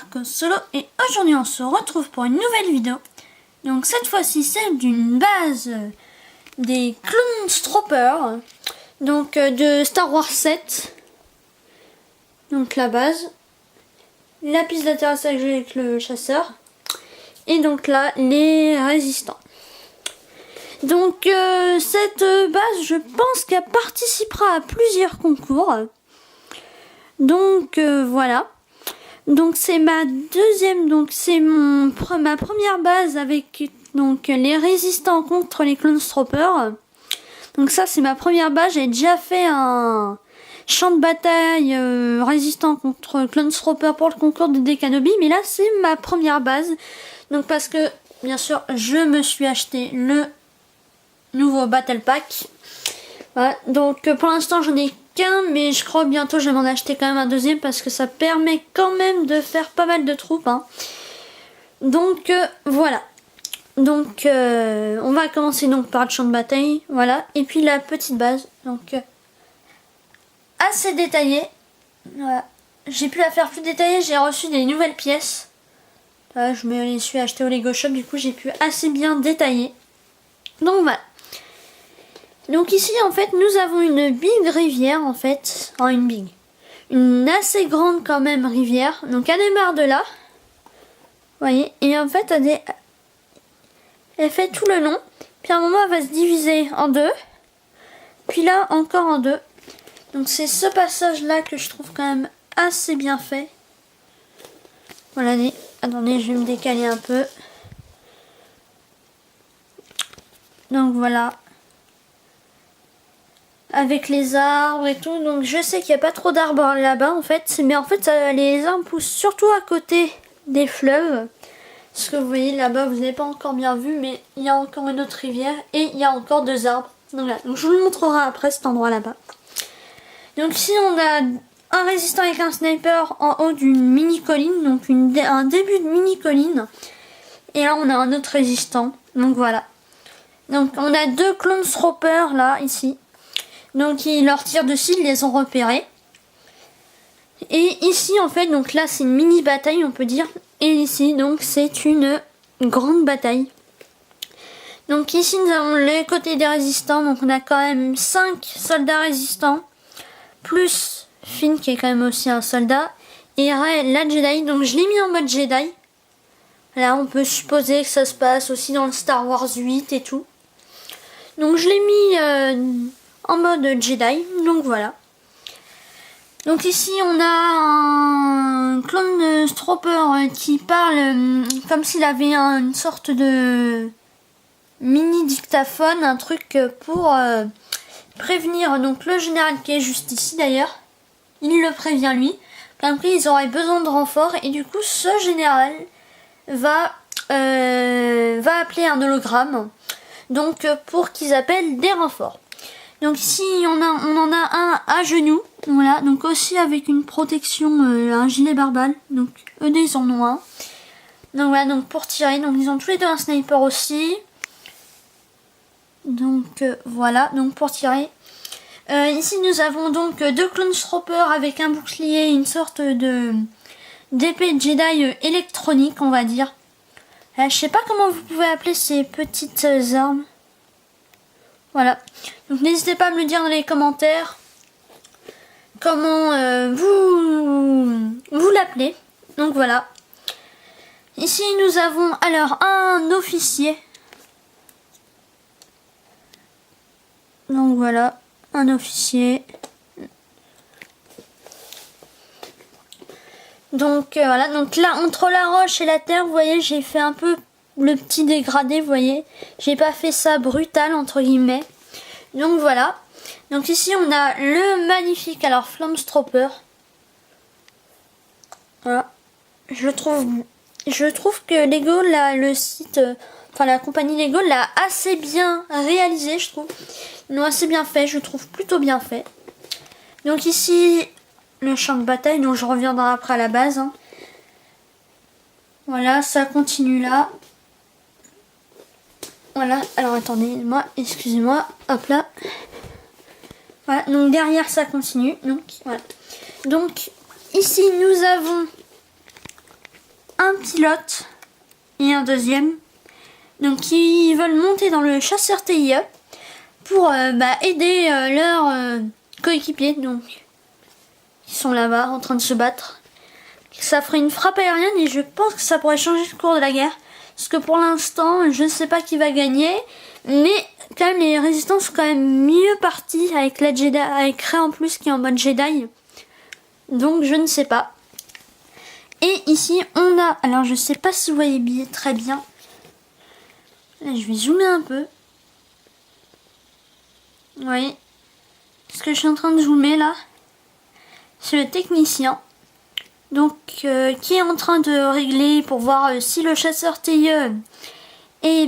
Marco Solo et aujourd'hui on se retrouve pour une nouvelle vidéo. Donc cette fois-ci c'est d'une base des Clone Troopers, donc de Star Wars 7. Donc la base, la piste d'atterrissage avec le chasseur et donc là les résistants. Donc cette base, je pense qu'elle participera à plusieurs concours. Donc voilà. Donc c'est ma deuxième, donc c'est ma première base avec donc les résistants contre les Clone Troopers. Donc ça c'est ma première base. J'ai déjà fait un champ de bataille résistant contre Clone Troopers pour le concours de Dekanobi, mais là c'est ma première base. Donc parce que bien sûr je me suis acheté le nouveau Battle Pack. Voilà, donc pour l'instant j'en ai qu'un, mais je crois bientôt je vais m'en acheter quand même un deuxième parce que ça permet quand même de faire pas mal de troupes. Donc voilà. Donc on va commencer donc par le champ de bataille. Voilà. Et puis la petite base. Donc assez détaillée. Voilà. J'ai pu la faire plus détaillée, j'ai reçu des nouvelles pièces. Voilà, je me les suis achetées au Lego Shop, du coup j'ai pu assez bien détailler. Donc voilà. Donc ici en fait nous avons une big rivière en fait, une assez grande quand même rivière. Donc elle démarre de là, vous voyez, et en fait elle fait tout le long. Puis à un moment elle va se diviser en deux, puis là encore en deux. Donc c'est ce passage là que je trouve quand même assez bien fait. Voilà, attendez, je vais me décaler un peu. Donc voilà. Avec les arbres et tout, donc je sais qu'il n'y a pas trop d'arbres là-bas en fait, mais en fait les arbres poussent surtout à côté des fleuves. Parce que vous voyez là-bas, vous n'avez pas encore bien vu, mais il y a encore une autre rivière et il y a encore deux arbres. Donc là, donc je vous le montrerai après cet endroit là-bas. Donc ici on a un résistant avec un sniper en haut d'une mini-colline, donc un début de mini-colline. Et là on a un autre résistant, donc voilà. Donc on a deux Clone Troopers là, ici. Donc ils leur tirent dessus, ils les ont repérés. Et ici en fait, donc là c'est une mini bataille on peut dire. Et ici donc c'est une grande bataille. Donc ici nous avons les côtés des résistants. Donc on a quand même 5 soldats résistants. Plus Finn qui est quand même aussi un soldat. Et Rey la Jedi. Donc je l'ai mis en mode Jedi. Là on peut supposer que ça se passe aussi dans le Star Wars 8 et tout. Donc je l'ai mis en mode Jedi, donc voilà. Donc ici on a un Clone Trooper qui parle comme s'il avait une sorte de mini dictaphone, un truc pour prévenir donc le général qui est juste ici d'ailleurs. Il le prévient lui, comme qu'ils auraient besoin de renfort et du coup ce général va appeler un hologramme donc pour qu'ils appellent des renforts. Donc ici on en a un à genoux, voilà, donc aussi avec une protection, un gilet barbale, donc eux ils en ont un. Donc voilà, donc pour tirer, donc ils ont tous les deux un sniper aussi. Donc voilà, donc pour tirer. Ici nous avons donc deux Clone Troopers avec un bouclier, une sorte d'épée Jedi électronique on va dire. Je sais pas comment vous pouvez appeler ces petites armes. Voilà, donc n'hésitez pas à me le dire dans les commentaires comment vous l'appelez. Donc voilà. Ici nous avons alors un officier. Donc voilà, un officier. Donc voilà, donc là entre la roche et la terre, vous voyez, j'ai fait un peu le petit dégradé, vous voyez. J'ai pas fait ça brutal entre guillemets. Donc voilà. Donc ici on a le magnifique alors Flamstrooper. Voilà. Je trouve que Lego le site, enfin la compagnie Lego l'a assez bien réalisé, je trouve. Ils l'ont assez bien fait, je trouve plutôt bien fait. Donc ici le champ de bataille, dont je reviendrai après à la base. Voilà, ça continue là. Voilà, alors attendez, excusez-moi, hop là. Voilà, donc derrière ça continue. Donc voilà. Donc ici nous avons un pilote et un deuxième. Donc ils veulent monter dans le chasseur TIE pour aider leurs coéquipiers. Donc ils sont là-bas en train de se battre. Ça ferait une frappe aérienne et je pense que ça pourrait changer le cours de la guerre. Parce que pour l'instant, je ne sais pas qui va gagner. Mais quand même, les résistants sont quand même mieux partis avec la Jedi, avec Rey en plus qui est en mode Jedi. Donc je ne sais pas. Et ici, on a... Alors je sais pas si vous voyez très bien. Là, je vais zoomer un peu. Vous voyez ce que je suis en train de zoomer là. C'est le technicien. Donc, qui est en train de régler pour voir si le chasseur TIE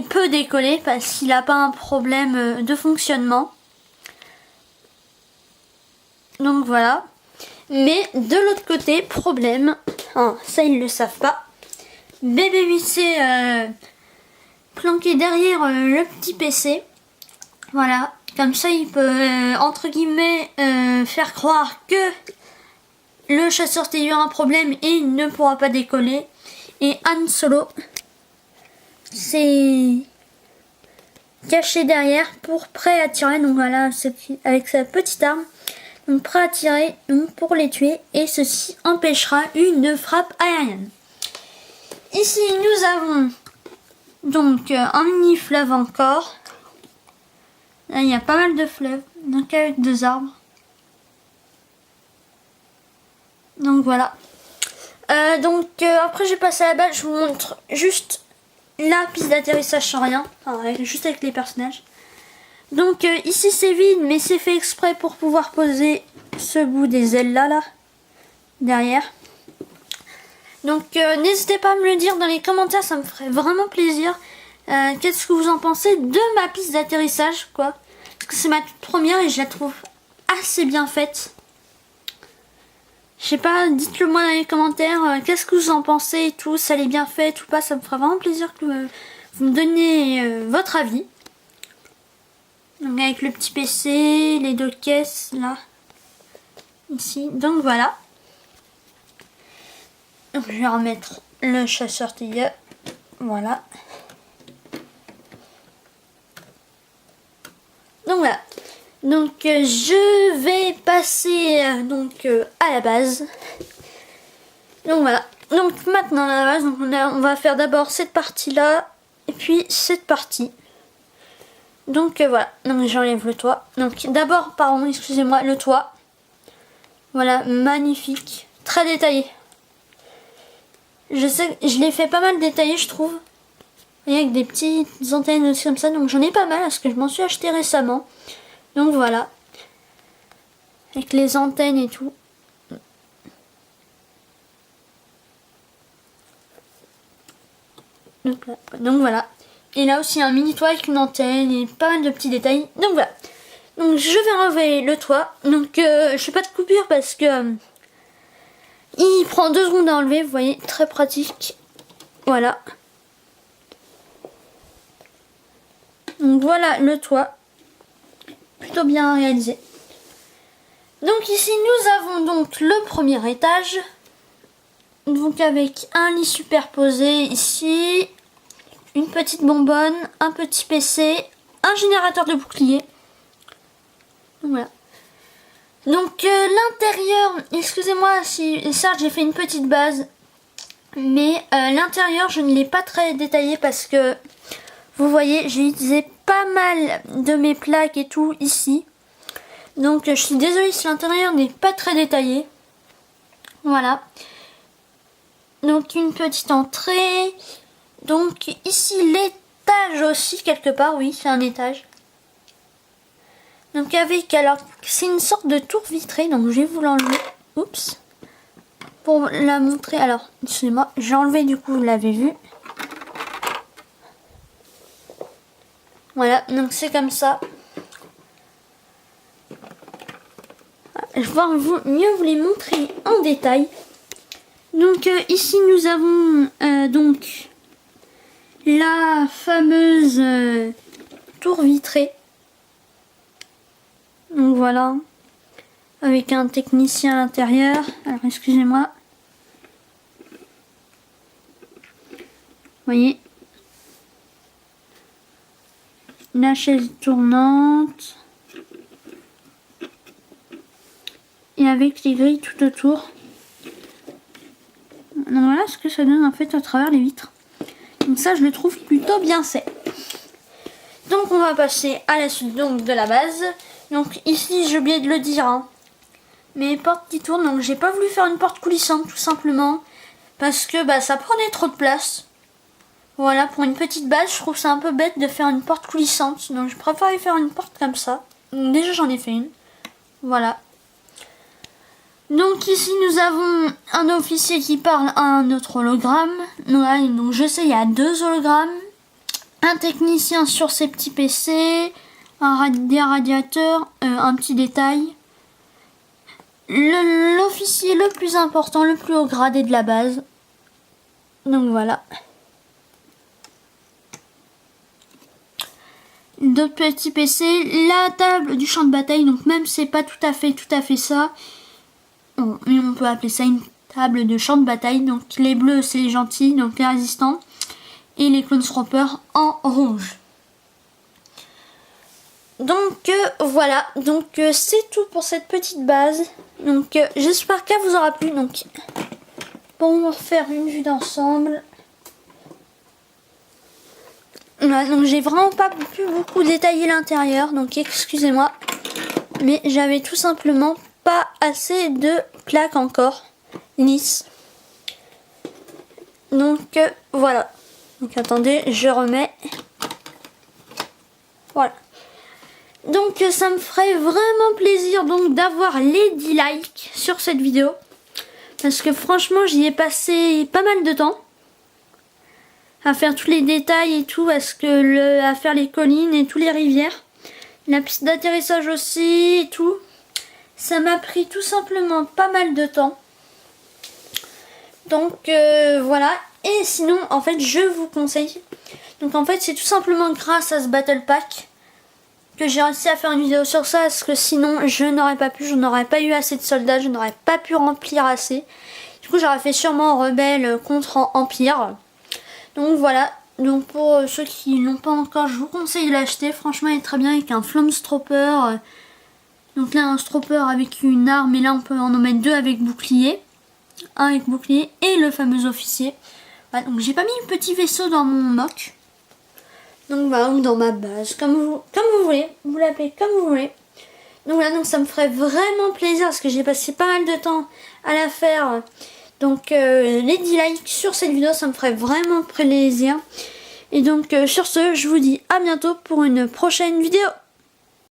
peut décoller parce qu'il n'a pas un problème de fonctionnement. Donc voilà. Mais de l'autre côté, problème. Hein, ça, ils ne le savent pas. BB-8C planqué derrière le petit PC. Voilà. Comme ça, il peut, entre guillemets, faire croire que le chasseur TIE a un problème et il ne pourra pas décoller. Et Han Solo, c'est caché derrière pour prêt à tirer. Donc voilà, avec sa petite arme. Donc prêt à tirer pour les tuer. Et ceci empêchera une frappe aérienne. Ici, nous avons donc un mini fleuve encore. Là, il y a pas mal de fleuves. Donc avec 2 arbres. Donc voilà. Après j'ai passé à la balle, je vous montre juste la piste d'atterrissage sans rien. Enfin, juste avec les personnages. Donc ici c'est vide, mais c'est fait exprès pour pouvoir poser ce bout des ailes là derrière. Donc n'hésitez pas à me le dire dans les commentaires, ça me ferait vraiment plaisir. Qu'est-ce que vous en pensez de ma piste d'atterrissage, quoi. Parce que c'est ma toute première et je la trouve assez bien faite. Je sais pas, dites-le moi dans les commentaires, qu'est-ce que vous en pensez et tout, ça l'est bien fait ou pas, ça me fera vraiment plaisir que vous me donniez votre avis. Donc avec le petit PC, les 2 caisses là, ici, donc voilà. Donc je vais remettre le chasseur TIE, voilà. Donc voilà. Donc je vais passer à la base. Donc voilà. Donc maintenant à la base, donc on va faire d'abord cette partie là et puis cette partie. Donc voilà. Donc j'enlève le toit. Donc d'abord, pardon, excusez-moi, le toit. Voilà, magnifique, très détaillé. Je sais, je l'ai fait pas mal détaillé, je trouve. Et avec des petites antennes aussi comme ça. Donc j'en ai pas mal parce que je m'en suis acheté récemment. Donc voilà, avec les antennes et tout. Donc voilà. Et là aussi un mini toit avec une antenne et pas mal de petits détails. Donc voilà. Donc je vais enlever le toit. Donc je fais pas de coupure parce que il prend 2 secondes à enlever. Vous voyez, très pratique. Voilà. Donc voilà le toit. Plutôt bien réalisé. Donc ici nous avons donc le premier étage. Donc avec un lit superposé ici, une petite bonbonne, un petit PC, un générateur de bouclier. Donc voilà. Donc l'intérieur, excusez-moi si certes j'ai fait une petite base, mais l'intérieur je ne l'ai pas très détaillé parce que vous voyez j'ai utilisé pas mal de mes plaques et tout ici. Donc je suis désolée si l'intérieur n'est pas très détaillé. Voilà. Donc une petite entrée. Donc ici l'étage aussi quelque part, oui c'est un étage. Donc avec, alors c'est une sorte de tour vitrée, donc je vais vous l'enlever. Oups. Pour la montrer, alors excusez-moi, j'ai enlevé du coup, vous l'avez vu. Voilà, donc c'est comme ça. Je vais mieux vous les montrer en détail. Donc ici nous avons donc la fameuse tour vitrée. Donc voilà, avec un technicien à l'intérieur. Alors excusez-moi. voyez, la chaise tournante et avec les grilles tout autour. Donc voilà ce que ça donne en fait à travers les vitres. Donc ça je le trouve plutôt bien fait. Donc on va passer à la suite donc de la base. Donc ici j'ai oublié de le dire, hein, mes portes qui tournent. Donc j'ai pas voulu faire une porte coulissante tout simplement parce que ça prenait trop de place. Voilà, pour une petite base je trouve ça un peu bête de faire une porte coulissante. Donc je préfère faire une porte comme ça. Donc, déjà j'en ai fait une. Voilà. Donc ici nous avons un officier qui parle à un autre hologramme. Donc je sais il y a 2 hologrammes. Un technicien sur ses petits PC. Des radiateurs. Un petit détail. L'officier le plus important, le plus haut gradé de la base. Donc voilà. D'autres petits PC. La table du champ de bataille. Donc même c'est pas tout à fait ça. Mais on peut appeler ça une table de champ de bataille. Donc les bleus c'est les gentils, donc les résistants. Et les Clone Troopers en rouge. Donc voilà, donc c'est tout pour cette petite base. Donc j'espère qu'elle vous aura plu. Donc pour faire une vue d'ensemble. Voilà, donc j'ai vraiment pas pu beaucoup détailler l'intérieur. Donc excusez-moi. Mais j'avais tout simplement pas assez de plaques encore lisses. Donc voilà. Donc attendez, je remets. Voilà. Donc ça me ferait vraiment plaisir donc d'avoir les 10 likes sur cette vidéo. Parce que franchement j'y ai passé pas mal de temps. À faire tous les détails et tout. Parce que à faire les collines et tous les rivières. La piste d'atterrissage aussi et tout. Ça m'a pris tout simplement pas mal de temps. Donc voilà. Et sinon en fait je vous conseille. Donc en fait c'est tout simplement grâce à ce battle pack que j'ai réussi à faire une vidéo sur ça. Parce que sinon je n'aurais pas pu. Je n'aurais pas eu assez de soldats. Je n'aurais pas pu remplir assez. Du coup j'aurais fait sûrement rebelle contre empire. Donc voilà. Donc pour ceux qui l'ont pas encore, je vous conseille de l'acheter. Franchement il est très bien avec un Flamestropper. Donc là un Stropper avec une arme. Et là on peut en mettre 2 avec bouclier. Un avec bouclier et le fameux officier. Voilà, donc j'ai pas mis un petit vaisseau dans mon mock. Donc voilà, dans ma base. Comme vous voulez. Vous l'appelez comme vous voulez. Donc voilà, donc ça me ferait vraiment plaisir. Parce que j'ai passé pas mal de temps à la faire. Donc les 10 likes sur cette vidéo, ça me ferait vraiment plaisir. Et donc sur ce, je vous dis à bientôt pour une prochaine vidéo.